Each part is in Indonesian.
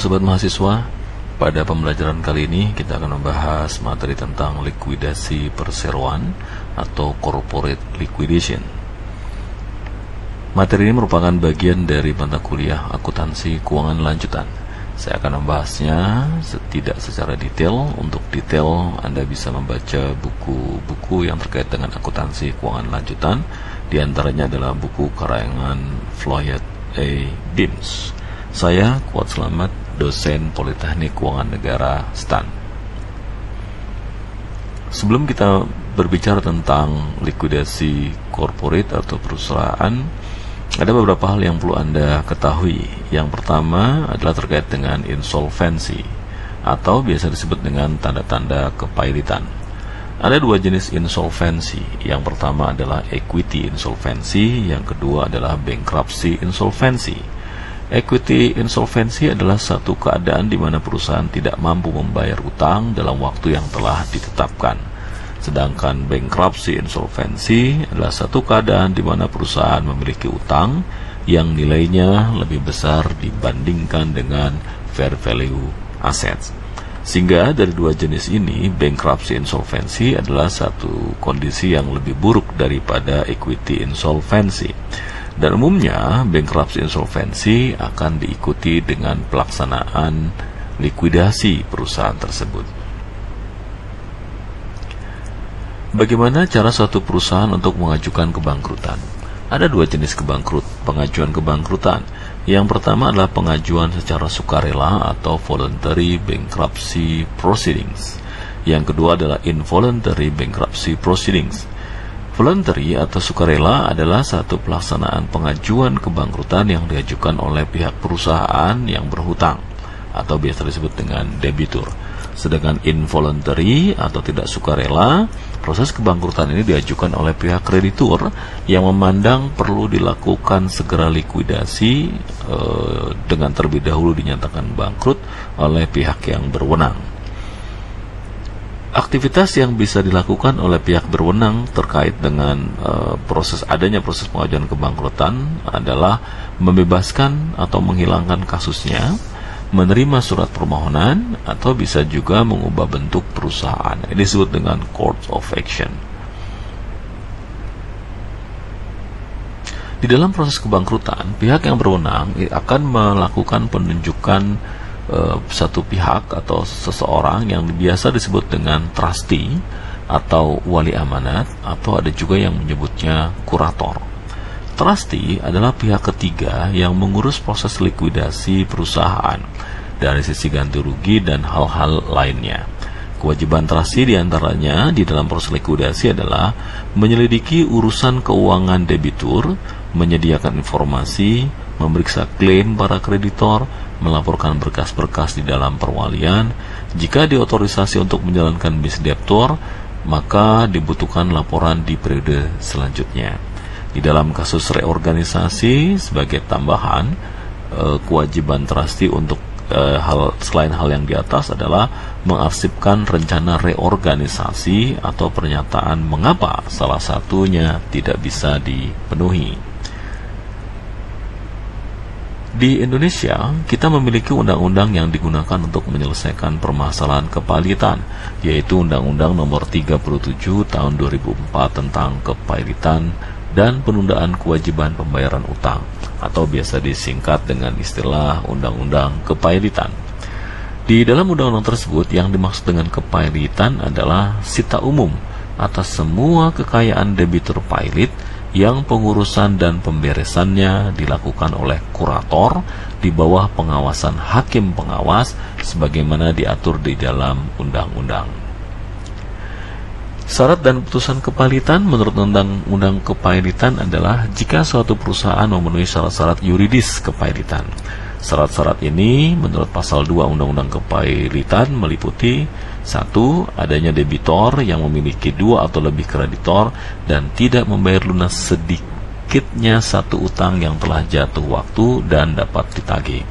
Sobat mahasiswa, pada pembelajaran kali ini kita akan membahas materi tentang likuidasi perseroan atau corporate liquidation. Materi ini merupakan bagian dari mata kuliah akuntansi keuangan lanjutan. Saya akan membahasnya tidak secara detail. Untuk detail, Anda bisa membaca buku-buku yang terkait dengan akuntansi keuangan lanjutan. Di antaranya adalah buku karangan Floyd A. Beams. Saya Kuat Selamat, dosen Politeknik Keuangan Negara STAN. Sebelum kita berbicara tentang likuidasi corporate atau perusahaan, ada beberapa hal yang perlu Anda ketahui. Yang pertama adalah terkait dengan insolvensi atau biasa disebut dengan tanda-tanda kepailitan. Ada dua jenis insolvensi. Yang pertama adalah equity insolvensi, yang kedua adalah bankruptcy insolvensi. Equity insolvensi adalah satu keadaan di mana perusahaan tidak mampu membayar utang dalam waktu yang telah ditetapkan. Sedangkan bankruptcy insolvensi adalah satu keadaan di mana perusahaan memiliki utang yang nilainya lebih besar dibandingkan dengan fair value assets. Sehingga dari dua jenis ini, bankruptcy insolvensi adalah satu kondisi yang lebih buruk daripada equity insolvensi. Dan umumnya, bankruptcy insolvensi akan diikuti dengan pelaksanaan likuidasi perusahaan tersebut. Bagaimana cara suatu perusahaan untuk mengajukan kebangkrutan? Ada dua jenis pengajuan kebangkrutan. Yang pertama adalah pengajuan secara sukarela atau voluntary bankruptcy proceedings. Yang kedua adalah involuntary bankruptcy proceedings. Voluntary atau sukarela adalah satu pelaksanaan pengajuan kebangkrutan yang diajukan oleh pihak perusahaan yang berhutang atau biasa disebut dengan debitur. Sedangkan involuntary atau tidak sukarela, proses kebangkrutan ini diajukan oleh pihak kreditur yang memandang perlu dilakukan segera likuidasi dengan terlebih dahulu dinyatakan bangkrut oleh pihak yang berwenang. Aktivitas yang bisa dilakukan oleh pihak berwenang terkait dengan adanya proses pengajuan kebangkrutan adalah membebaskan atau menghilangkan kasusnya, menerima surat permohonan, atau bisa juga mengubah bentuk perusahaan. Ini disebut dengan court of action. Di dalam proses kebangkrutan, pihak yang berwenang akan melakukan penunjukan satu pihak atau seseorang yang biasa disebut dengan trustee atau wali amanat, atau ada juga yang menyebutnya kurator. Trustee adalah pihak ketiga yang mengurus proses likuidasi perusahaan dari sisi ganti rugi dan hal-hal lainnya. Kewajiban trustee diantaranya di dalam proses likuidasi adalah menyelidiki urusan keuangan debitur, menyediakan informasi, memeriksa klaim para kreditor, melaporkan berkas-berkas di dalam perwalian. Jika diotorisasi untuk menjalankan bis debtor, maka dibutuhkan laporan di periode selanjutnya. Di dalam kasus reorganisasi, sebagai tambahan, kewajiban trustee untuk selain hal yang di atas adalah mengarsipkan rencana reorganisasi atau pernyataan mengapa salah satunya tidak bisa dipenuhi. Di Indonesia, kita memiliki undang-undang yang digunakan untuk menyelesaikan permasalahan kepailitan, yaitu Undang-Undang Nomor 37 Tahun 2004 tentang kepailitan dan penundaan kewajiban pembayaran utang, atau biasa disingkat dengan istilah Undang-Undang Kepailitan. Di dalam undang-undang tersebut, yang dimaksud dengan kepailitan adalah sita umum atas semua kekayaan debitur pailit yang pengurusan dan pemberesannya dilakukan oleh kurator di bawah pengawasan hakim pengawas sebagaimana diatur di dalam undang-undang. Syarat dan putusan kepailitan menurut undang-undang kepailitan adalah jika suatu perusahaan memenuhi syarat-syarat yuridis kepailitan. Syarat-syarat ini menurut pasal 2 Undang-Undang Kepailitan meliputi: 1. Adanya debitor yang memiliki 2 atau lebih kreditor dan tidak membayar lunas sedikitnya satu utang yang telah jatuh waktu dan dapat ditagih.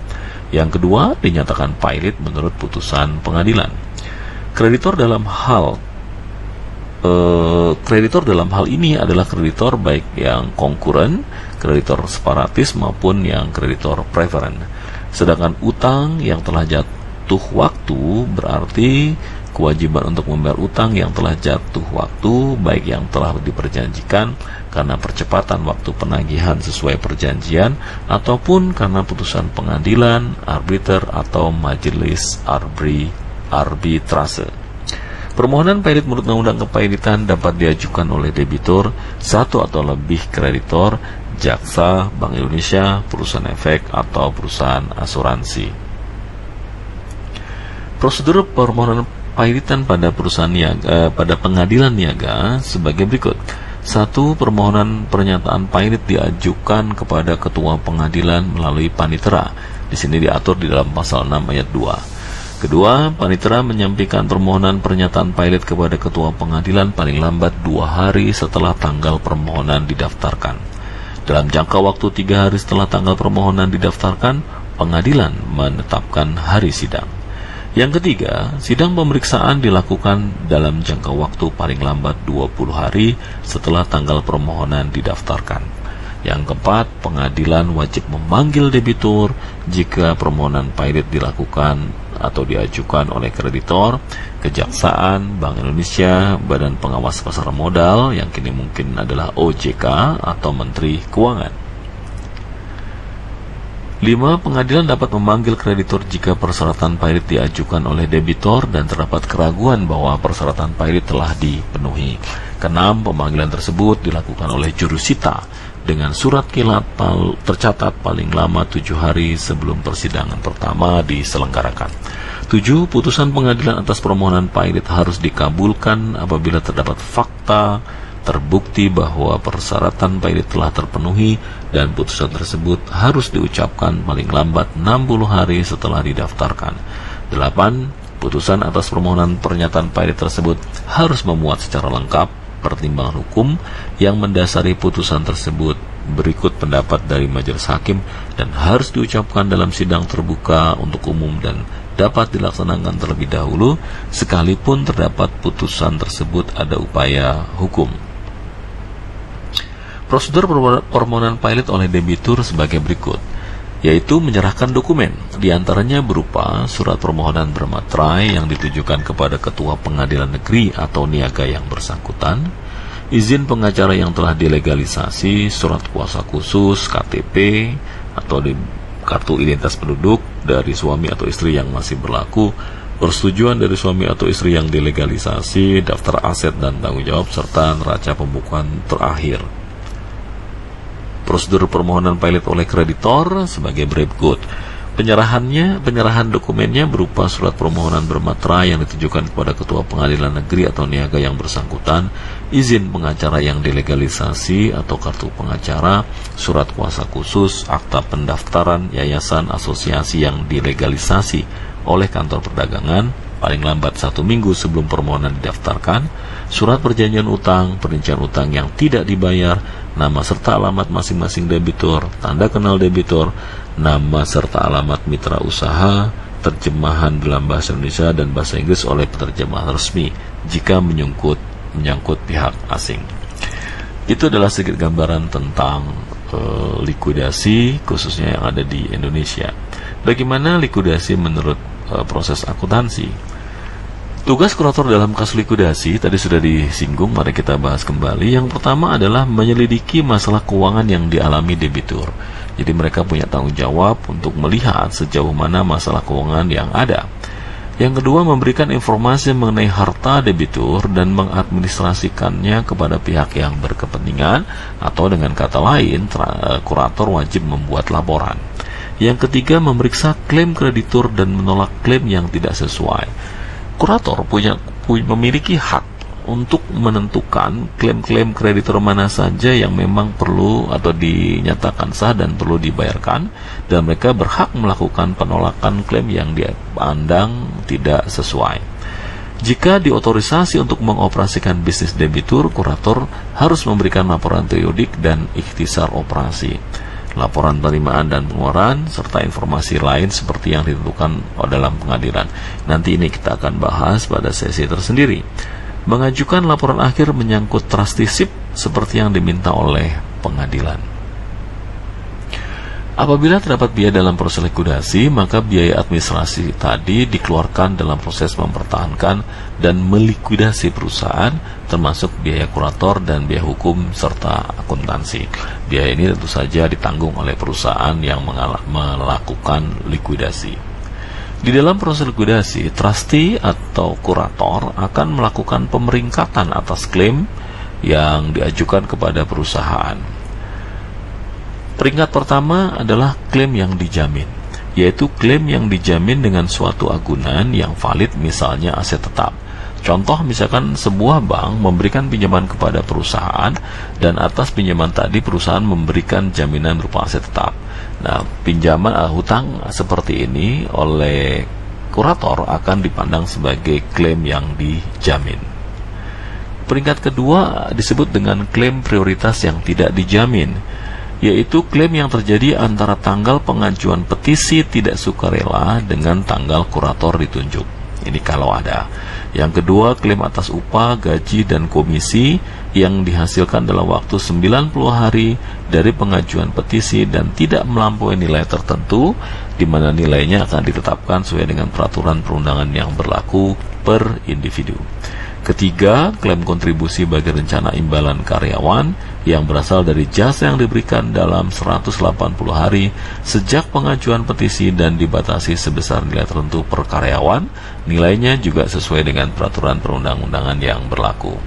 Yang kedua, dinyatakan pailit menurut putusan pengadilan. Kreditor dalam hal ini adalah kreditor baik yang konkuren, kreditor separatis maupun yang kreditor preferen. Sedangkan utang yang telah jatuh waktu berarti kewajiban untuk membayar utang yang telah jatuh waktu, baik yang telah diperjanjikan karena percepatan waktu penagihan sesuai perjanjian ataupun karena putusan pengadilan, arbiter atau majelis arbitrase. Permohonan pailit menurut Undang-Undang Kepailitan dapat diajukan oleh debitur, satu atau lebih kreditor, jaksa, Bank Indonesia, perusahaan efek, atau perusahaan asuransi. Prosedur permohonan pailitan pada pada pengadilan niaga sebagai berikut. 1. Permohonan pernyataan pailit diajukan kepada ketua pengadilan melalui panitera. Di sini diatur di dalam pasal 6 ayat 2. Kedua, panitera menyampaikan permohonan pernyataan pailit kepada ketua pengadilan paling lambat 2 hari setelah tanggal permohonan didaftarkan. Dalam jangka waktu 3 hari setelah tanggal permohonan didaftarkan, pengadilan menetapkan hari sidang. Yang ketiga, sidang pemeriksaan dilakukan dalam jangka waktu paling lambat 20 hari setelah tanggal permohonan didaftarkan. Yang keempat, pengadilan wajib memanggil debitur jika permohonan pailit dilakukan atau diajukan oleh kreditor, kejaksaan, Bank Indonesia, Badan Pengawas Pasar Modal yang kini mungkin adalah OJK atau Menteri Keuangan. 5. Pengadilan dapat memanggil kreditor jika persyaratan pailit diajukan oleh debitor dan terdapat keraguan bahwa persyaratan pailit telah dipenuhi. 6. Pemanggilan tersebut dilakukan oleh jurusita dengan surat kilat tercatat paling lama 7 hari sebelum persidangan pertama diselenggarakan. 7. Putusan pengadilan atas permohonan pailit harus dikabulkan apabila terdapat fakta terbukti bahwa persyaratan pailit telah terpenuhi dan putusan tersebut harus diucapkan paling lambat 60 hari setelah didaftarkan. 8. Putusan atas permohonan pernyataan pailit tersebut harus memuat secara lengkap pertimbangan hukum yang mendasari putusan tersebut. Berikut pendapat dari majelis hakim dan harus diucapkan dalam sidang terbuka untuk umum dan dapat dilaksanakan terlebih dahulu sekalipun terdapat putusan tersebut ada upaya hukum. Prosedur permohonan pailit oleh debitur sebagai berikut, yaitu menyerahkan dokumen, diantaranya berupa surat permohonan bermaterai yang ditujukan kepada ketua pengadilan negeri atau niaga yang bersangkutan, izin pengacara yang telah dilegalisasi, surat kuasa khusus, KTP, atau kartu identitas penduduk dari suami atau istri yang masih berlaku, persetujuan dari suami atau istri yang dilegalisasi, daftar aset dan tanggung jawab, serta neraca pembukuan terakhir. Prosedur permohonan pailit oleh kreditor sebagai berikut. Penyerahan dokumennya berupa surat permohonan bermaterai yang ditujukan kepada ketua pengadilan negeri atau niaga yang bersangkutan, izin pengacara yang dilegalisasi atau kartu pengacara, surat kuasa khusus, akta pendaftaran yayasan asosiasi yang dilegalisasi oleh kantor perdagangan paling lambat 1 minggu sebelum permohonan didaftarkan, surat perjanjian utang, perincian utang yang tidak dibayar, nama serta alamat masing-masing debitur, tanda kenal debitur, nama serta alamat mitra usaha, terjemahan dalam bahasa Indonesia dan bahasa Inggris oleh penerjemah resmi jika menyangkut pihak asing. Itu adalah sedikit gambaran tentang likuidasi khususnya yang ada di Indonesia. Bagaimana likuidasi menurut proses akuntansi? Tugas kurator dalam kasus likuidasi tadi sudah disinggung, mari kita bahas kembali. Yang pertama adalah menyelidiki masalah keuangan yang dialami debitur. Jadi mereka punya tanggung jawab untuk melihat sejauh mana masalah keuangan yang ada. Yang kedua, memberikan informasi mengenai harta debitur dan mengadministrasikannya kepada pihak yang berkepentingan, atau dengan kata lain, kurator wajib membuat laporan. Yang ketiga, memeriksa klaim kreditur dan menolak klaim yang tidak sesuai. Kurator memiliki hak untuk menentukan klaim-klaim kreditor mana saja yang memang perlu atau dinyatakan sah dan perlu dibayarkan, dan mereka berhak melakukan penolakan klaim yang dipandang tidak sesuai. Jika diotorisasi untuk mengoperasikan bisnis debitur, kurator harus memberikan laporan periodik dan ikhtisar operasi, laporan penerimaan dan pengeluaran, serta informasi lain seperti yang ditentukan dalam pengadilan. Nanti ini kita akan bahas pada sesi tersendiri. Mengajukan laporan akhir menyangkut trusteeship seperti yang diminta oleh pengadilan. Apabila terdapat biaya dalam proses likuidasi, maka biaya administrasi tadi dikeluarkan dalam proses mempertahankan dan melikuidasi perusahaan, termasuk biaya kurator dan biaya hukum serta akuntansi. Biaya ini tentu saja ditanggung oleh perusahaan yang melakukan likuidasi. Di dalam proses likuidasi, trustee atau kurator akan melakukan pemeringkatan atas klaim yang diajukan kepada perusahaan. Peringkat pertama adalah klaim yang dijamin, yaitu klaim yang dijamin dengan suatu agunan yang valid, misalnya aset tetap. Contoh, misalkan sebuah bank memberikan pinjaman kepada perusahaan dan atas pinjaman tadi perusahaan memberikan jaminan berupa aset tetap. Nah, pinjaman hutang seperti ini oleh kurator akan dipandang sebagai klaim yang dijamin. Peringkat kedua disebut dengan klaim prioritas yang tidak dijamin, yaitu klaim yang terjadi antara tanggal pengajuan petisi tidak sukarela dengan tanggal kurator ditunjuk. Ini kalau ada. Yang kedua, klaim atas upah, gaji, dan komisi yang dihasilkan dalam waktu 90 hari dari pengajuan petisi dan tidak melampaui nilai tertentu, di mana nilainya akan ditetapkan sesuai dengan peraturan perundangan yang berlaku per individu. Ketiga, klaim kontribusi bagi rencana imbalan karyawan yang berasal dari jasa yang diberikan dalam 180 hari sejak pengajuan petisi dan dibatasi sebesar nilai tertentu per karyawan, nilainya juga sesuai dengan peraturan perundang-undangan yang berlaku.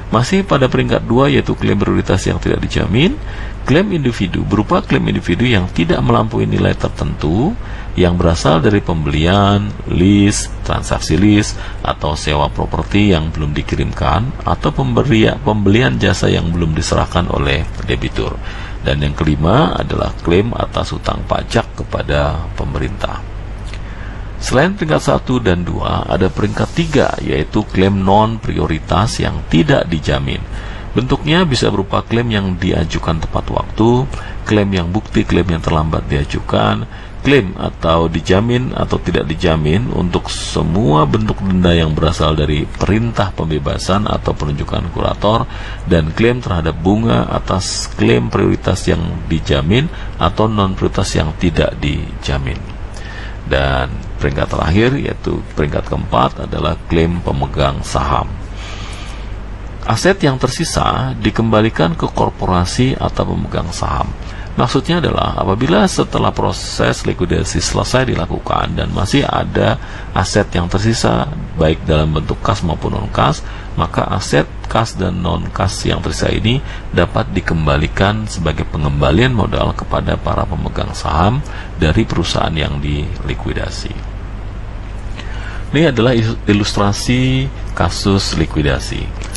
Masih pada peringkat 2, yaitu klaim prioritas yang tidak dijamin, klaim individu berupa klaim individu yang tidak melampaui nilai tertentu yang berasal dari pembelian, lease, transaksi lease, atau sewa properti yang belum dikirimkan, atau pembelian jasa yang belum diserahkan oleh debitur. Dan yang kelima adalah klaim atas hutang pajak kepada pemerintah. Selain peringkat 1 dan 2, ada peringkat 3, yaitu klaim non-prioritas yang tidak dijamin. Bentuknya bisa berupa klaim yang diajukan tepat waktu, klaim yang bukti klaim yang terlambat diajukan, klaim atau dijamin atau tidak dijamin untuk semua bentuk denda yang berasal dari perintah pembebasan atau penunjukan kurator, dan klaim terhadap bunga atas klaim prioritas yang dijamin atau non-prioritas yang tidak dijamin. Dan peringkat terakhir, yaitu peringkat keempat, adalah klaim pemegang saham. Aset yang tersisa dikembalikan ke korporasi atau pemegang saham. Maksudnya adalah apabila setelah proses likuidasi selesai dilakukan dan masih ada aset yang tersisa baik dalam bentuk kas maupun non-kas, maka aset kas dan non-kas yang tersisa ini dapat dikembalikan sebagai pengembalian modal kepada para pemegang saham dari perusahaan yang dilikuidasi. Ini adalah ilustrasi kasus likuidasi.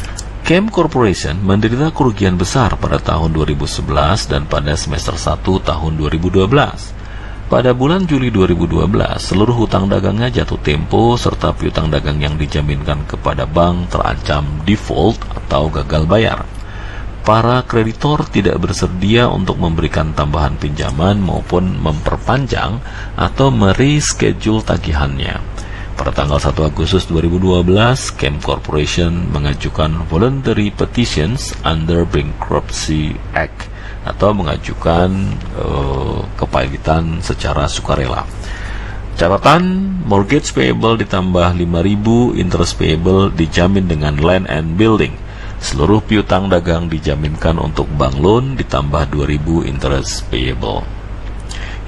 Chem Corporation menderita kerugian besar pada tahun 2011 dan pada semester 1 tahun 2012. Pada bulan Juli 2012, seluruh hutang dagangnya jatuh tempo serta piutang dagang yang dijaminkan kepada bank terancam default atau gagal bayar. Para kreditor tidak bersedia untuk memberikan tambahan pinjaman maupun memperpanjang atau mereschedule tagihannya. Pada tanggal 1 Agustus 2012, Chem Corporation mengajukan voluntary petitions under Bankruptcy Act atau mengajukan kepailitan secara sukarela. Catatan, mortgage payable ditambah 5.000, interest payable dijamin dengan land and building. Seluruh piutang dagang dijaminkan untuk bank loan ditambah 2.000 interest payable.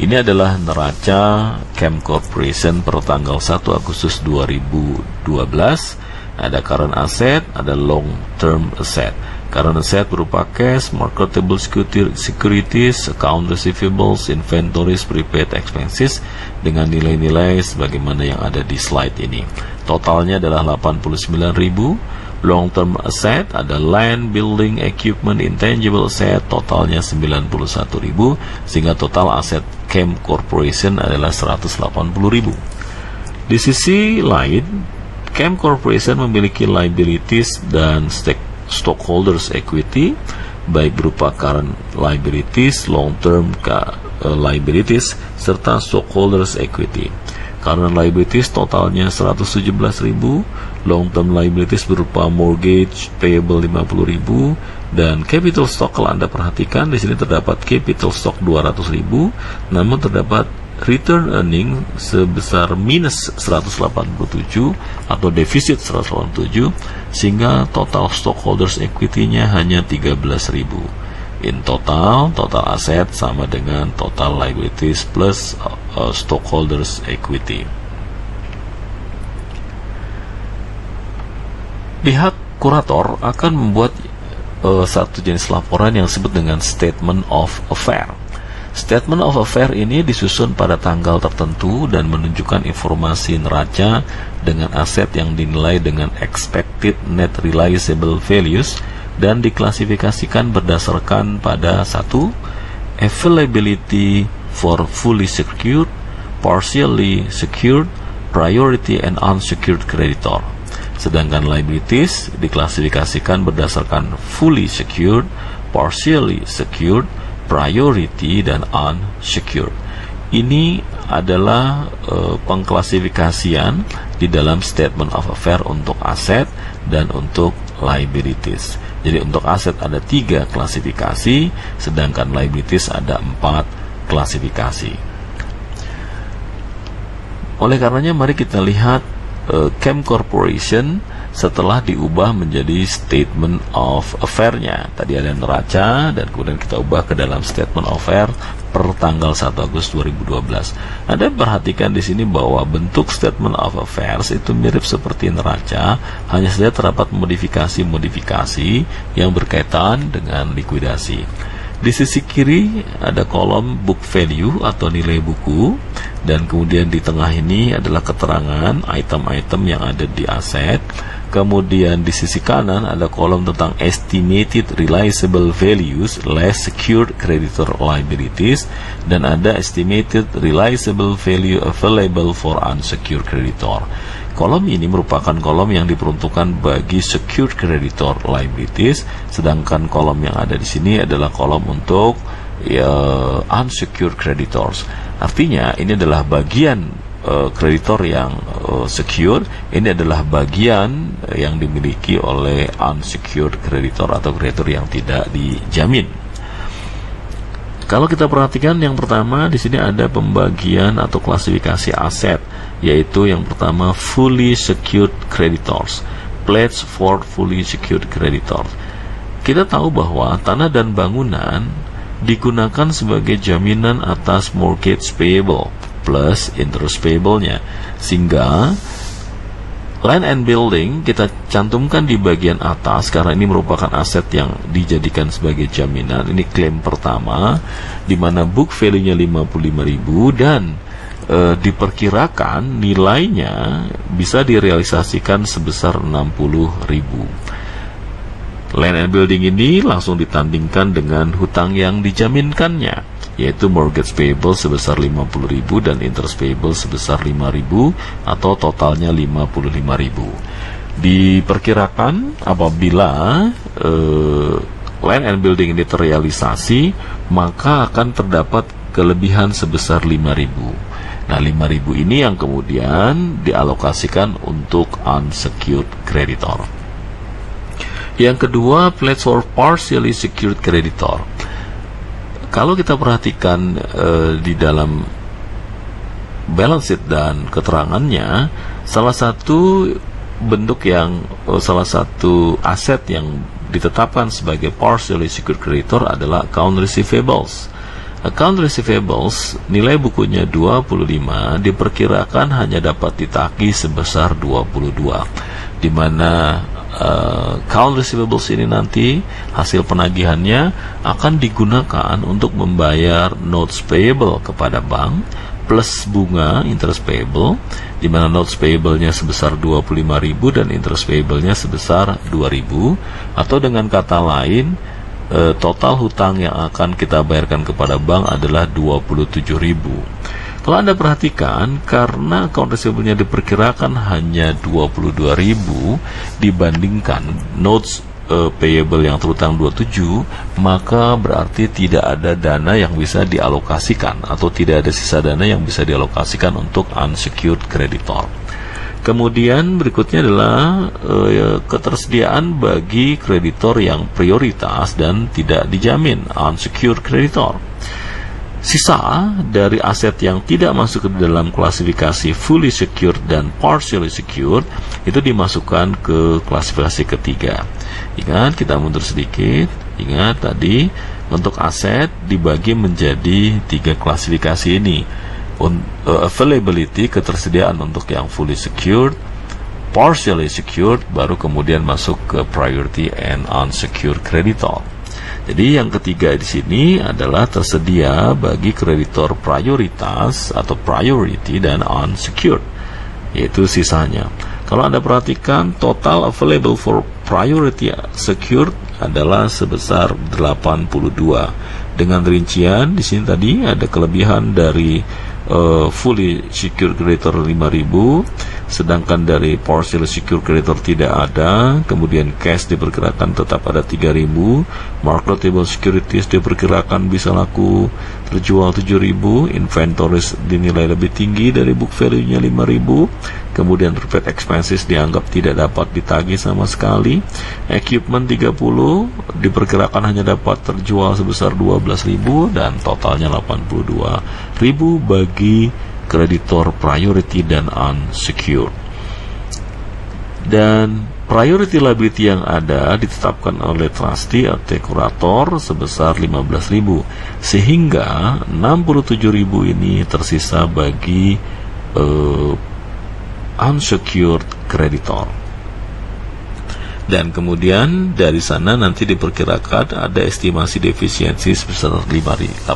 Ini adalah neraca Chem Corporation per tanggal 1 Agustus 2012. Ada current asset, ada long term asset. Current asset berupa cash, marketable securities, account receivables, inventories, prepaid expenses dengan nilai-nilai sebagaimana yang ada di slide ini. Totalnya adalah 89.000. Long term asset ada land, building, equipment, intangible asset, totalnya 91.000, sehingga total aset Chem Corporation adalah 180.000. Di sisi lain, Chem Corporation memiliki liabilities dan stockholders equity, baik berupa current liabilities, long term liabilities, serta stockholders equity. Current liabilities totalnya 117.000, long term liabilities berupa mortgage payable 50.000, dan capital stock kalau Anda perhatikan di sini terdapat capital stock 200.000, namun terdapat return earning sebesar minus 187 atau defisit 187, sehingga total stockholders equity-nya hanya 13.000. In total aset sama dengan total liabilities plus stockholders equity. Pihak kurator akan membuat satu jenis laporan yang disebut dengan statement of affair. Statement of affair ini disusun pada tanggal tertentu dan menunjukkan informasi neraca dengan aset yang dinilai dengan expected net realizable values dan diklasifikasikan berdasarkan pada 1. Availability for fully secured, partially secured, priority and unsecured creditor. Sedangkan liabilities diklasifikasikan berdasarkan fully secured, partially secured, priority dan unsecured. Ini adalah pengklasifikasian di dalam statement of affair untuk aset dan untuk liabilities. Jadi untuk aset ada 3 klasifikasi, sedangkan liabilities ada 4 klasifikasi. Oleh karenanya mari kita lihat Chem Corporation setelah diubah menjadi statement of affair-nya. Tadi ada neraca dan kemudian kita ubah ke dalam statement of affair per tanggal 1 Agustus 2012. Anda perhatikan di sini bahwa bentuk statement of affairs itu mirip seperti neraca, hanya saja terdapat modifikasi-modifikasi yang berkaitan dengan likuidasi. Di sisi kiri ada kolom book value atau nilai buku, dan kemudian di tengah ini adalah keterangan item-item yang ada di aset. Kemudian di sisi kanan ada kolom tentang estimated realizable values less secured creditor liabilities, dan ada estimated realizable value available for unsecured creditor. Kolom ini merupakan kolom yang diperuntukkan bagi secured creditor liabilities, sedangkan kolom yang ada di sini adalah kolom untuk unsecured creditors. Artinya ini adalah bagian kreditor yang secure, ini adalah bagian yang dimiliki oleh unsecured creditor atau kreditor yang tidak dijamin. Kalau kita perhatikan yang pertama di sini ada pembagian atau klasifikasi aset, yaitu yang pertama fully secured creditors, pledge for fully secured creditors. Kita tahu bahwa tanah dan bangunan digunakan sebagai jaminan atas mortgage payable plus interest payable-nya, sehingga land and building kita cantumkan di bagian atas karena ini merupakan aset yang dijadikan sebagai jaminan. Ini klaim pertama di mana book value-nya 55.000 dan diperkirakan nilainya bisa direalisasikan sebesar 60.000. Land and building ini langsung ditandingkan dengan hutang yang dijaminkannya, yaitu mortgage payable sebesar 50.000 dan interest payable sebesar 5.000 atau totalnya 55.000. Diperkirakan apabila land and building ini terrealisasi, maka akan terdapat kelebihan sebesar 5.000. Nah, 5.000 ini yang kemudian dialokasikan untuk unsecured creditor. Yang kedua, pledge for partially secured creditor. Kalau kita perhatikan di dalam balance sheet dan keterangannya, salah satu aset yang ditetapkan sebagai partially secured creditor adalah account receivables. Account receivables nilai bukunya 25, diperkirakan hanya dapat ditagih sebesar 22, di mana account receivables ini nanti hasil penagihannya akan digunakan untuk membayar notes payable kepada bank plus bunga interest payable, di mana notes payable-nya sebesar 25.000 dan interest payable-nya sebesar 2.000, atau dengan kata lain total hutang yang akan kita bayarkan kepada bank adalah 27.000. Kalau Anda perhatikan, karena account receivable-nya diperkirakan hanya 22.000 dibandingkan notes payable yang terutang 27, maka berarti tidak ada dana yang bisa dialokasikan atau tidak ada sisa dana yang bisa dialokasikan untuk unsecured creditor. Kemudian berikutnya adalah ketersediaan bagi kreditor yang prioritas dan tidak dijamin, unsecured creditor. Sisa dari aset yang tidak masuk ke dalam klasifikasi fully secured dan partially secured itu dimasukkan ke klasifikasi ketiga. Ingat, kita mundur sedikit. Ingat tadi untuk aset dibagi menjadi 3 klasifikasi ini. Availability, ketersediaan untuk yang fully secured, partially secured, baru kemudian masuk ke priority and unsecured creditor. Jadi yang ketiga di sini adalah tersedia bagi kreditor prioritas atau priority dan unsecured, yaitu sisanya. Kalau Anda perhatikan, total available for priority secured adalah sebesar 82. Dengan rincian di sini tadi ada kelebihan dari fully secured creditor 5.000, sedangkan dari partially secured creditor tidak ada. Kemudian cash diperkirakan tetap ada 3.000, marketable securities diperkirakan bisa laku terjual 7.000, inventories dinilai lebih tinggi dari book value-nya 5.000, kemudian prepaid expenses dianggap tidak dapat ditagih sama sekali, equipment 30 diperkirakan hanya dapat terjual sebesar 12.000, dan totalnya 82.000 bagi kreditor priority dan unsecured. Dan priority liability yang ada ditetapkan oleh trustee atau kurator sebesar 15.000, sehingga 67.000 ini tersisa bagi unsecured creditor. Dan kemudian dari sana nanti diperkirakan ada estimasi defisiensi sebesar 8.000.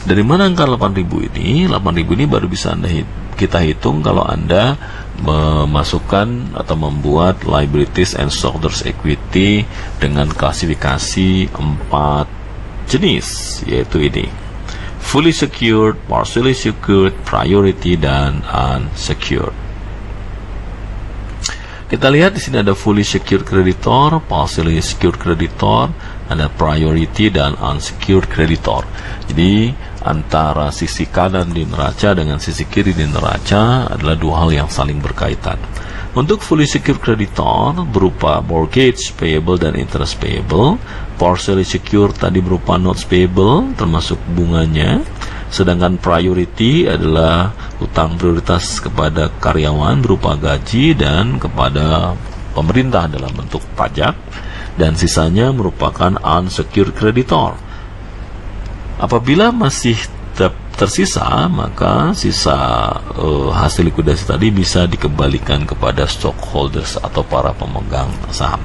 Dari mana angka 8.000 ini? 8.000 ini baru bisa kita hitung kalau Anda memasukkan atau membuat liabilities and stockholders equity dengan klasifikasi 4 jenis, yaitu ini: fully secured, partially secured, priority, dan unsecured. Kita lihat di sini ada fully secured creditor, partially secured creditor, ada priority dan unsecured creditor. Jadi antara sisi kanan di neraca dengan sisi kiri di neraca adalah dua hal yang saling berkaitan. Untuk fully secured creditor berupa mortgage payable dan interest payable, partially secured tadi berupa notes payable termasuk bunganya, sedangkan priority adalah hutang prioritas kepada karyawan berupa gaji dan kepada pemerintah dalam bentuk pajak, dan sisanya merupakan unsecured creditor. Apabila masih tersisa, maka sisa hasil likuidasi tadi bisa dikembalikan kepada stockholders atau para pemegang saham.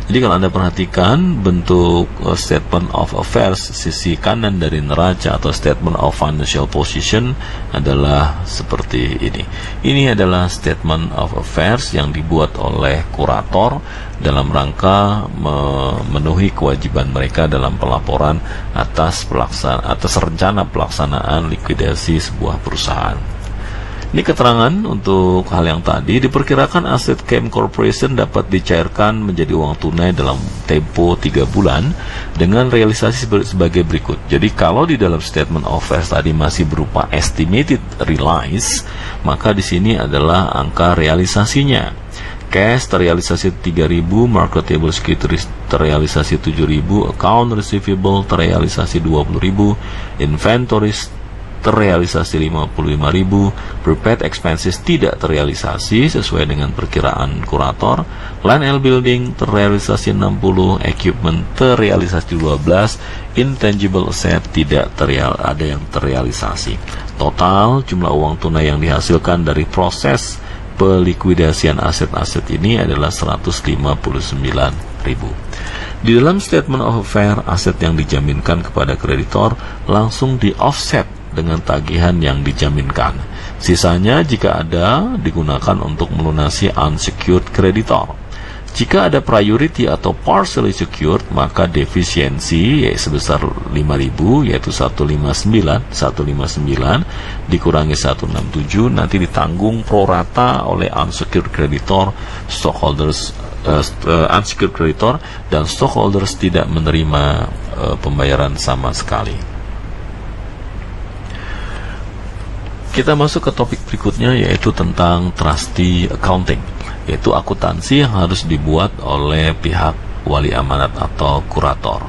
Jadi kalau Anda perhatikan bentuk statement of affairs sisi kanan dari neraca atau statement of financial position adalah seperti ini. Ini adalah statement of affairs yang dibuat oleh kurator dalam rangka memenuhi kewajiban mereka dalam pelaporan atas rencana pelaksanaan likuidasi sebuah perusahaan. Ini keterangan untuk hal yang tadi. Diperkirakan aset KM Corporation dapat dicairkan menjadi uang tunai dalam tempo 3 bulan dengan realisasi sebagai berikut. Jadi kalau di dalam statement of affairs tadi masih berupa estimated realize, maka di sini adalah angka realisasinya. Cash terrealisasi 3.000, marketable securities terrealisasi 7.000, account receivable terrealisasi 20.000, inventories terrealisasi 55.000, prepaid expenses tidak terrealisasi sesuai dengan perkiraan kurator, land and building terrealisasi 60, equipment terrealisasi 12, intangible asset tidak ada yang terrealisasi. Total jumlah uang tunai yang dihasilkan dari proses pelikuidasian aset-aset ini adalah 159.000. Di dalam statement of affairs, aset yang dijaminkan kepada kreditor langsung di-offset dengan tagihan yang dijaminkan. Sisanya jika ada digunakan untuk melunasi unsecured creditor. Jika ada priority atau partially secured, maka defisiensi sebesar 5.000, yaitu 159 dikurangi 167 nanti ditanggung pro rata oleh unsecured creditor, stockholders unsecured creditor, dan stockholders tidak menerima pembayaran sama sekali. Kita masuk ke topik berikutnya, yaitu tentang trustee accounting, yaitu akuntansi yang harus dibuat oleh pihak wali amanat atau kurator.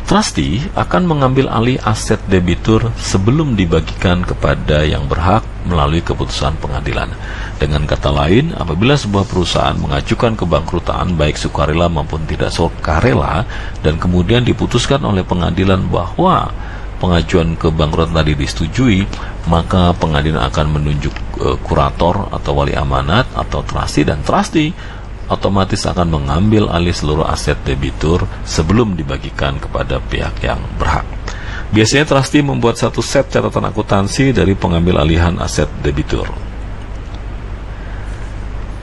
Trustee akan mengambil alih aset debitur sebelum dibagikan kepada yang berhak melalui keputusan pengadilan. Dengan kata lain, apabila sebuah perusahaan mengajukan kebangkrutan baik sukarela maupun tidak sukarela, dan kemudian diputuskan oleh pengadilan bahwa pengajuan kebangkrutan tadi disetujui, maka pengadilan akan menunjuk kurator atau wali amanat atau trustee, dan trustee otomatis akan mengambil alih seluruh aset debitur sebelum dibagikan kepada pihak yang berhak. Biasanya trustee membuat satu set catatan akuntansi dari pengambil alihan aset debitur.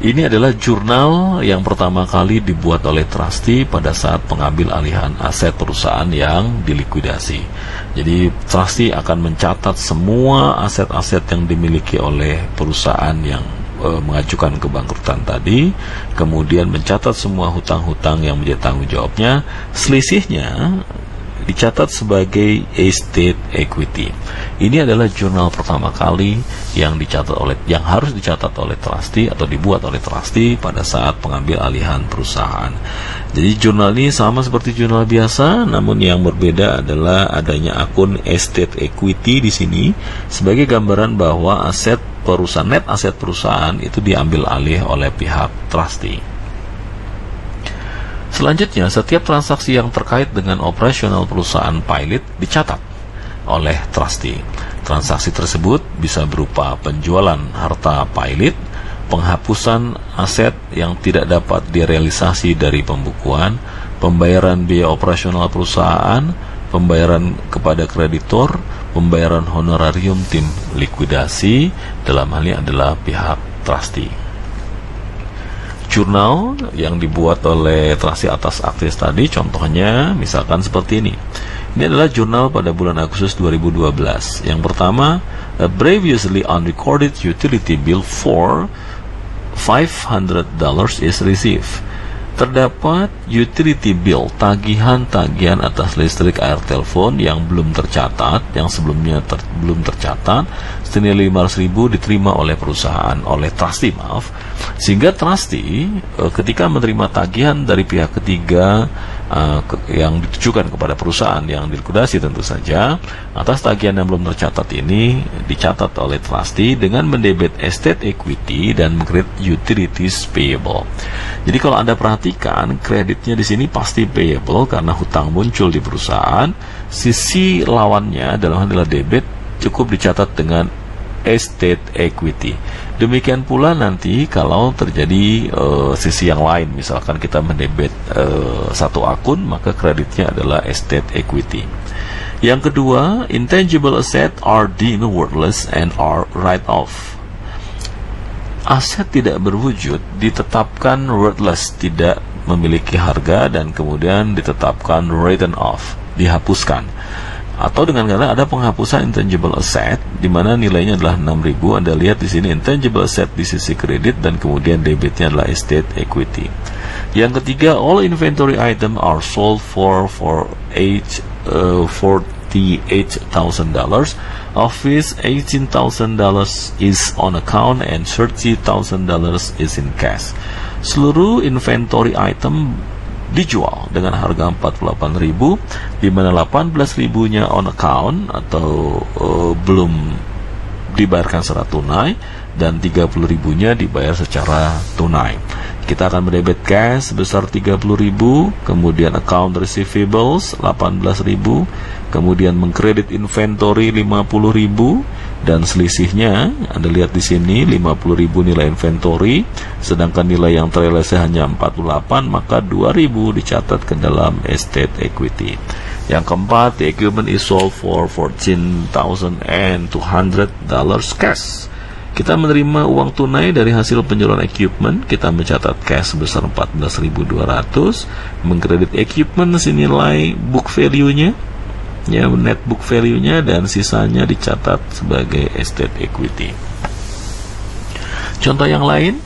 Ini adalah jurnal yang pertama kali dibuat oleh trustee pada saat pengambil alihan aset perusahaan yang dilikuidasi. Jadi trustee akan mencatat semua aset-aset yang dimiliki oleh perusahaan yang mengajukan kebangkrutan tadi, kemudian mencatat semua hutang-hutang yang menjadi tanggung jawabnya, selisihnya dicatat sebagai estate equity. Ini adalah jurnal pertama kali yang harus dicatat oleh trustee atau dibuat oleh trustee pada saat pengambil alihan perusahaan. Jadi jurnal ini sama seperti jurnal biasa, namun yang berbeda adalah adanya akun estate equity di sini sebagai gambaran bahwa aset perusahaan, net aset perusahaan itu diambil alih oleh pihak trustee. Selanjutnya, setiap transaksi yang terkait dengan operasional perusahaan pilot dicatat oleh trustee. Transaksi tersebut bisa berupa penjualan harta pilot, penghapusan aset yang tidak dapat direalisasi dari pembukuan, pembayaran biaya operasional perusahaan, pembayaran kepada kreditor, pembayaran honorarium tim likuidasi, dalam hal ini adalah pihak trustee. Jurnal yang dibuat oleh trustee atas aktif tadi, contohnya misalkan seperti ini. Ini adalah jurnal pada bulan Agustus 2012. Yang pertama, a previously unrecorded utility bill for $500 is received. Terdapat utility bill, tagihan-tagihan atas listrik, air, telepon yang belum tercatat, yang sebelumnya belum tercatat, senilai 500.000 diterima oleh perusahaan, oleh trustee, sehingga trustee ketika menerima tagihan dari pihak ketiga yang ditujukan kepada perusahaan yang dilikuidasi, tentu saja atas tagihan yang belum tercatat ini dicatat oleh trustee dengan mendebit estate equity dan mengkredit utilities payable. Jadi kalau Anda perhatikan, kreditnya di sini pasti payable karena hutang muncul di perusahaan. Sisi lawannya dalam hal adalah debit cukup dicatat dengan estate equity. Demikian pula nanti kalau terjadi sisi yang lain, misalkan kita mendebit satu akun, maka kreditnya adalah estate equity. Yang kedua, intangible asset are deemed worthless and are write-off. Aset tidak berwujud ditetapkan worthless, tidak memiliki harga, dan kemudian ditetapkan written off, dihapuskan. Atau dengan kata ada penghapusan intangible asset di mana nilainya adalah 6.000. Anda lihat di sini intangible asset di sisi kredit dan kemudian debitnya adalah estate equity. Yang ketiga, all inventory item are sold for $48,000, of which $18,000 is on account and $30,000 is in cash. Seluruh inventory item dijual dengan harga 48.000, di mana 18.000-nya on account atau belum dibayarkan secara tunai, dan 30.000-nya dibayar secara tunai. Kita akan mendebit cash sebesar 30.000, kemudian account receivables 18.000, kemudian mengkredit inventory 50.000, dan selisihnya Anda lihat di sini 50.000 nilai inventory, sedangkan nilai yang terrealisasi hanya 48, maka 2.000 dicatat ke dalam estate equity. Yang keempat, the equipment is sold for $14,200 cash. Kita menerima uang tunai dari hasil penjualan equipment, kita mencatat cash sebesar 14.200, mengkredit equipment senilai book value-nya, ya, net book value-nya, dan sisanya dicatat sebagai estate equity. Contoh yang lain,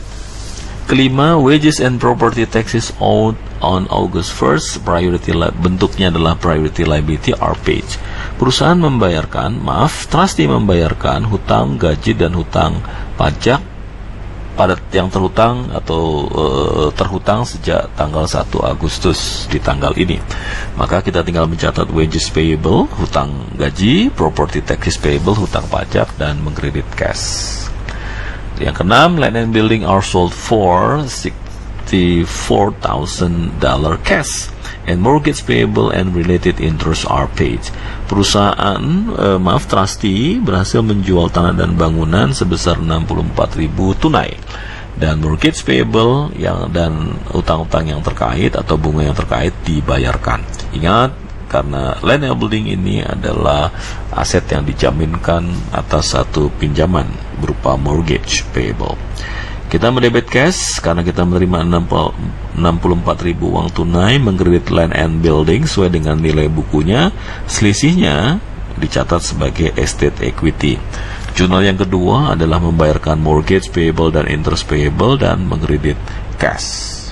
kelima, wages and property taxes owed on August 1st, bentuknya adalah priority liability are paid. Perusahaan trustee membayarkan hutang gaji dan hutang pajak pada yang terhutang atau terhutang sejak tanggal 1 Agustus di tanggal ini. Maka kita tinggal mencatat wages payable, hutang gaji, property taxes payable, hutang pajak, dan mengkredit cash. Yang keenam, land and building are sold for $64,000 cash, and mortgage payable and related interest are paid. Trustee berhasil menjual tanah dan bangunan sebesar 64.000 tunai, dan mortgage payable dan utang-utang yang terkait atau bunga yang terkait dibayarkan. Ingat, karena land and building ini adalah aset yang dijaminkan atas satu pinjaman berupa mortgage payable. Kita mendebit cash karena kita menerima 64.000 uang tunai, mengkredit land and building sesuai dengan nilai bukunya, selisihnya dicatat sebagai estate equity. Jurnal yang kedua adalah membayarkan mortgage payable dan interest payable dan mengkredit cash.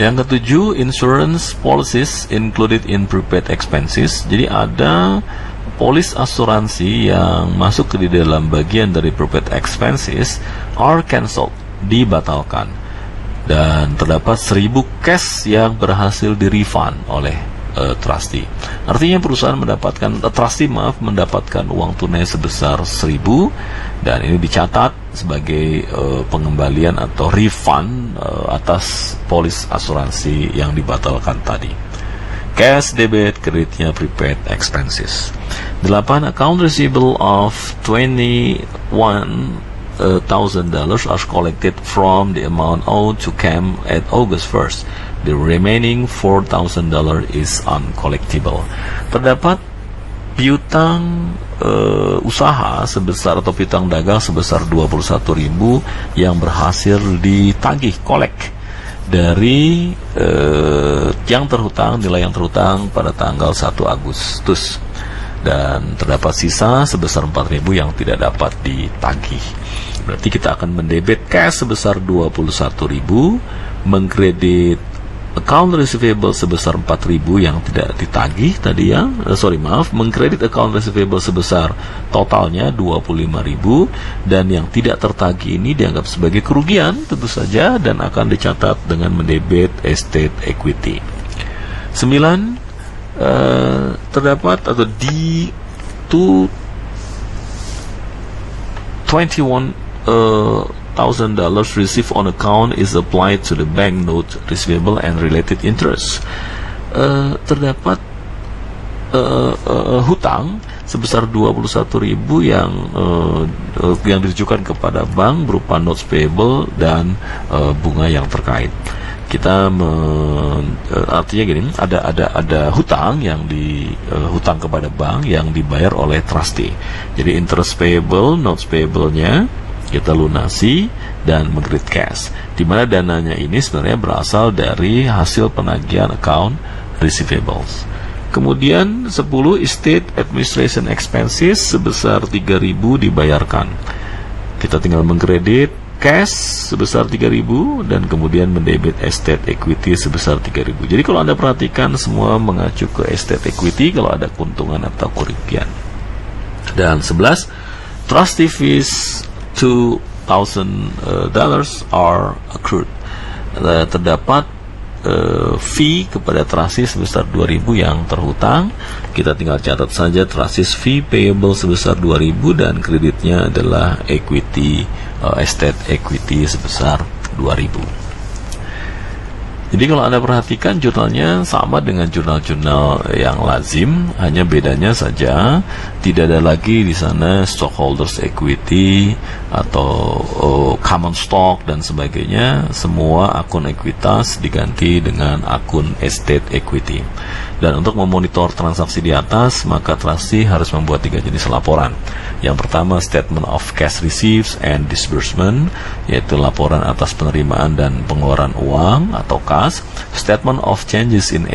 Yang ketujuh, insurance policies included in prepaid expenses. Jadi ada polis asuransi yang masuk ke di dalam bagian dari prepaid expenses are cancelled, dibatalkan, dan terdapat 1.000 cash yang berhasil di-refund oleh trustee. Artinya perusahaan mendapatkan uang tunai sebesar 1.000, dan ini dicatat sebagai pengembalian atau refund atas polis asuransi yang dibatalkan tadi. Cash debit, kreditnya prepaid expenses. 8. Account receivable of $21,000 are collected from the amount owed to CAM at August 1st. The remaining $4,000 is uncollectible. Terdapat piutang usaha sebesar atau piutang dagang sebesar 21.000 yang berhasil ditagih dari nilai yang terhutang pada tanggal 1 Agustus, dan terdapat sisa sebesar 4.000 yang tidak dapat ditagih. Berarti kita akan mendebit cash sebesar 21.000, mengkredit account receivable sebesar 4.000 yang tidak ditagih tadi ya, mengkredit account receivable sebesar totalnya 25.000, dan yang tidak tertagih ini dianggap sebagai kerugian tentu saja dan akan dicatat dengan mendebit estate equity. 9. Terdapat atau di $21,000 received on account is applied to the bank note receivable and related interest. Terdapat hutang sebesar 21.000 yang ditujukan kepada bank berupa notes payable dan bunga yang terkait. Artinya gini, ada hutang yang hutang kepada bank yang dibayar oleh trustee. Jadi interest payable, notes payable-nya kita lunasi dan mengkredit cash, di mana dananya ini sebenarnya berasal dari hasil penagihan account receivables. Kemudian 10, estate administration expenses sebesar 3.000 dibayarkan. Kita tinggal mengkredit cash sebesar 3.000 dan kemudian mendebit estate equity sebesar 3.000. Jadi kalau Anda perhatikan semua mengacu ke estate equity kalau ada keuntungan atau kerugian. Dan 11, trustee fees $2,000 are accrued. Terdapat fee kepada trustee sebesar 2.000 yang terhutang. Kita tinggal catat saja trustee fee payable sebesar 2.000 dan kreditnya adalah equity, estate equity sebesar 2.000. Jadi kalau Anda perhatikan jurnalnya sama dengan jurnal-jurnal yang lazim, hanya bedanya saja tidak ada lagi di sana stockholders equity atau common stock dan sebagainya. Semua akun ekuitas diganti dengan akun estate equity. Dan untuk memonitor transaksi di atas, maka trustee harus membuat 3 jenis laporan. Yang pertama, statement of cash receipts and disbursement, yaitu laporan atas penerimaan dan pengeluaran uang atau kas. Statement of changes in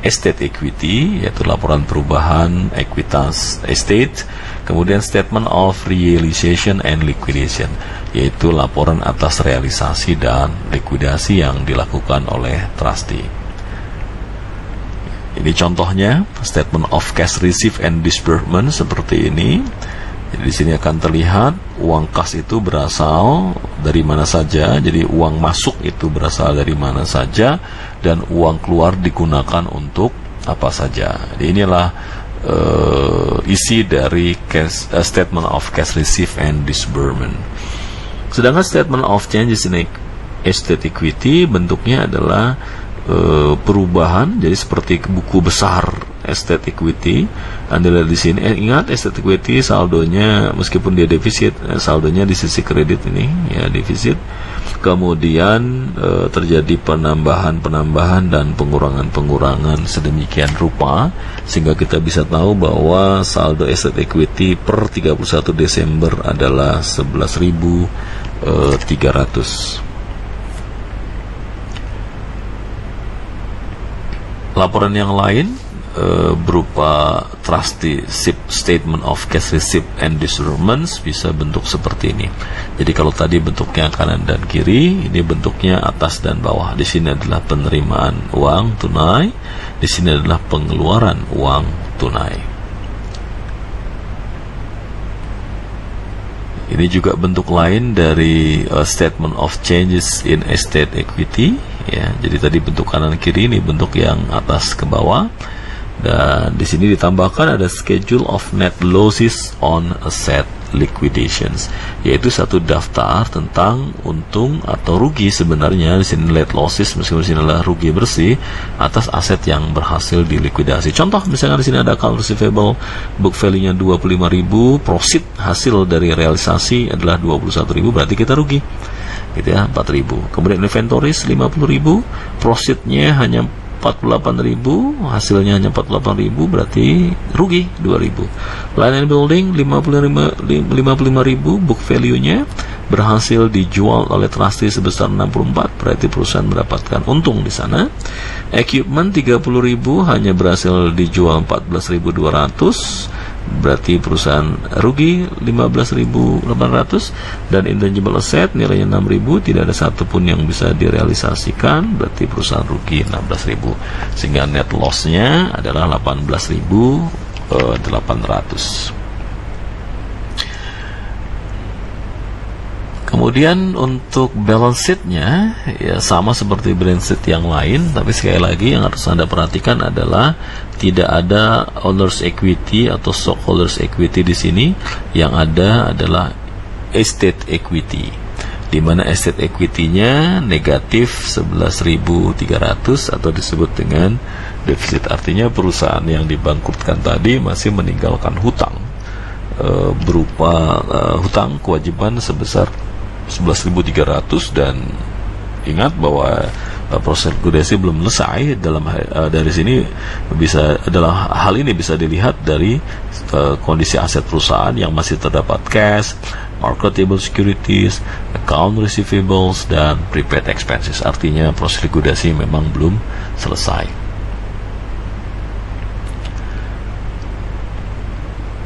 estate equity, yaitu laporan perubahan ekuitas estate. Kemudian statement of realization and liquidation, yaitu laporan atas realisasi dan likuidasi yang dilakukan oleh trustee. Ini contohnya statement of cash receipt and disbursement seperti ini. Jadi di sini akan terlihat uang kas itu berasal dari mana saja. Jadi uang masuk itu berasal dari mana saja dan uang keluar digunakan untuk apa saja. Jadi inilah isi dari statement of cash receipt and disbursement. Sedangkan statement of changes in estate equity bentuknya adalah perubahan, jadi seperti buku besar estate equity. Anda lihat di sini, ingat estate equity saldonya meskipun dia defisit, saldonya di sisi kredit ini ya defisit. Kemudian terjadi penambahan dan pengurangan sedemikian rupa sehingga kita bisa tahu bahwa saldo estate equity per 31 Desember adalah 11.300. Laporan yang lain berupa trustee statement of cash receipt and disbursements bisa bentuk seperti ini. Jadi kalau tadi bentuknya kanan dan kiri, ini bentuknya atas dan bawah. Di sini adalah penerimaan uang tunai, di sini adalah pengeluaran uang tunai. Ini juga bentuk lain dari statement of changes in estate equity. Ya, jadi tadi bentuk kanan kiri, ini bentuk yang atas ke bawah. Dan di sini ditambahkan ada schedule of net losses on asset liquidations, yaitu satu daftar tentang untung atau rugi sebenarnya. Di sini net losses meskipun di sini adalah rugi bersih atas aset yang berhasil dilikuidasi. Contoh misalnya di sini ada account receivable, book value-nya 25.000, profit hasil dari realisasi adalah 21.000, berarti kita rugi. Gitu ya, 4.000. Kemudian inventories 50.000, profitnya hanya 48.000, hasilnya hanya 48.000, berarti rugi 2.000. Land and building 55.000, book value-nya berhasil dijual oleh trustee sebesar 64, berarti perusahaan mendapatkan untung di sana. Equipment 30.000, hanya berhasil dijual 14.200, berarti perusahaan rugi 15.800. Dan intangible asset nilainya 6.000, tidak ada satupun yang bisa direalisasikan, berarti perusahaan rugi 16.000, sehingga net loss-nya adalah 18.800. Kemudian untuk balance sheet-nya ya sama seperti balance sheet yang lain, tapi sekali lagi yang harus Anda perhatikan adalah tidak ada owner's equity atau stockholders equity di sini. Yang ada adalah estate equity, di mana estate equity-nya negatif 11.300 atau disebut dengan defisit. Artinya perusahaan yang dibangkrutkan tadi masih meninggalkan hutang berupa hutang kewajiban sebesar 11.300, dan ingat bahwa proses likuidasi belum selesai. Dari sini hal ini bisa dilihat dari kondisi aset perusahaan yang masih terdapat cash, marketable securities, account receivables, dan prepaid expenses. Artinya proses likuidasi memang belum selesai.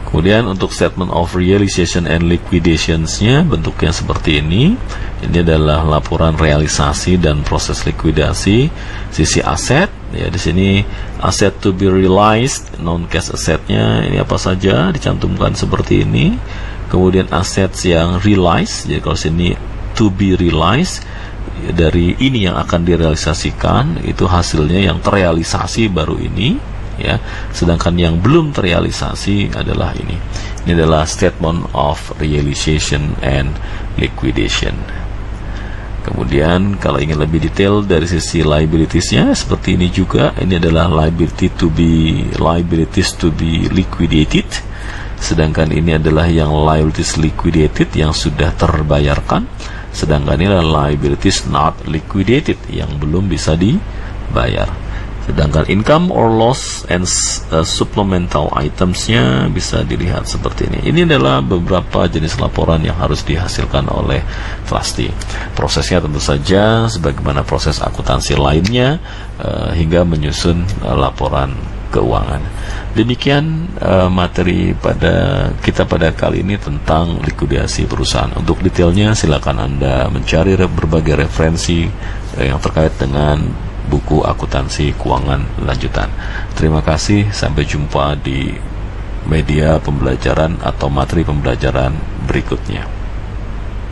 Kemudian untuk statement of realization and liquidations-nya bentuknya seperti ini. Ini adalah laporan realisasi dan proses likuidasi. Sisi aset, ya di sini aset to be realized, non cash assetnya ini apa saja dicantumkan seperti ini. Kemudian aset yang realized, jadi kalau sini to be realized, dari ini yang akan direalisasikan itu hasilnya yang terrealisasi baru ini. Ya, sedangkan yang belum terrealisasi adalah ini. Ini adalah statement of realization and liquidation. Kemudian kalau ingin lebih detail dari sisi liabilities-nya seperti ini juga. Ini adalah liabilities to be liquidated. Sedangkan ini adalah yang liabilities liquidated yang sudah terbayarkan. Sedangkan ini adalah liabilities not liquidated yang belum bisa dibayar. Sedangkan income or loss and supplemental items-nya bisa dilihat seperti ini. Ini adalah beberapa jenis laporan yang harus dihasilkan oleh trustee. Prosesnya tentu saja sebagaimana proses akuntansi lainnya, hingga menyusun laporan keuangan. Demikian materi kita pada kali ini tentang likuidasi perusahaan. Untuk detailnya silakan Anda mencari berbagai referensi yang terkait dengan buku akuntansi keuangan lanjutan. Terima kasih, sampai jumpa di media pembelajaran atau materi pembelajaran berikutnya.